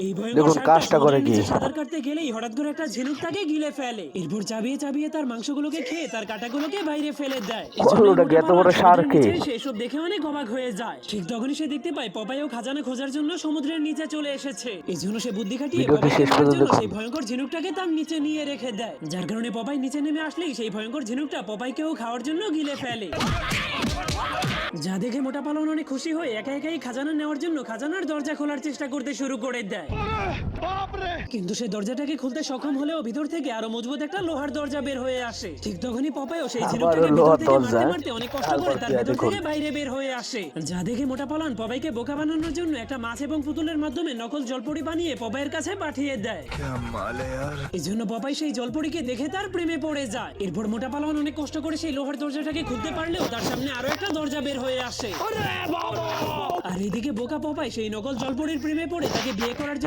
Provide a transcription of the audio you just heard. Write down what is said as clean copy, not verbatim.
এই ভয়ঙ্কর দেখুন শার্কটা কাজটা করে সমুদ্রের কি। নিচে সাঁতার কাটতে গেলেই হঠাৎ করে একটা ঝিনুক তাকে গিলে ফেলে। এরপর চাবিয়ে চাবিয়ে তার মাংসগুলোকে খেয়ে তার কাঁটাগুলোকে বাইরে ফেলে দেয়। ওটা কি এত বড় সার্কে? সেসব দেখে অনেক অবাক হয়ে যায়। ঠিক তখনই সে দেখতে পায় পপাইও খাজানা খোঁজার জন্য সমুদ্রের নিচে চলে এসেছে। এই জন্য সে বুদ্ধি খাটিয়ে ভিডিওটি পপাইকে শেষ মারার পর্যন্ত জন্য দেখুন। সেই ভয়ঙ্কর ঝিনুকটাকে তার নিচে নিয়ে রেখে দেয়, যার কারণে পপাই নিচে নেমে আসলেই সেই ভয়ঙ্কর ঝিনুকটা পপাইকেও খাওয়ার জন্য গিলে ফেলে। যা দেখে মোটা পালন অনেক খুশি হয়ে একা একাই খাজানা নেওয়ার জন্য খাজানার দরজা খোলার চেষ্টা করতে শুরু করে দেয়। কিন্তু সে দরজাটাকে খুলতে সক্ষম হলেও ভিতর থেকে আরো মজবুত একটা লোহার দরজা বের হয়ে আসে। ঠিক তখনই পপাইও সেই ঝিনুকটাকে আবারও ভিতর লোহার থেকে মারতে দরজা। মারতে অনেক কষ্ট করে তারপর তার কি হয় ভেতর দেখুন। থেকে বাইরে বের হয়ে আসে। যা দেখে মোটা পালন পপাইকে বোকা বানানোর জন্য একটা মাছ এবং পুতুলের মাধ্যমে নকল জলপরি বানিয়ে পপাইয়ের কাছে পাঠিয়ে দেয়। এই জন্য পপাই সেই জলপরিকে দেখে তার প্রেমে পড়ে যায়। এরপর মোটা পালন অনেক কষ্ট করে সেই লোহার দরজাটাকে খুলতে পারলেও তার সামনে আরো একটা দরজা বের হয়ে আসে। আর এদিকে বোকা পপাই সেই নকল জলপরির প্রেমে পড়ে তাকে বিয়ে করার জন্য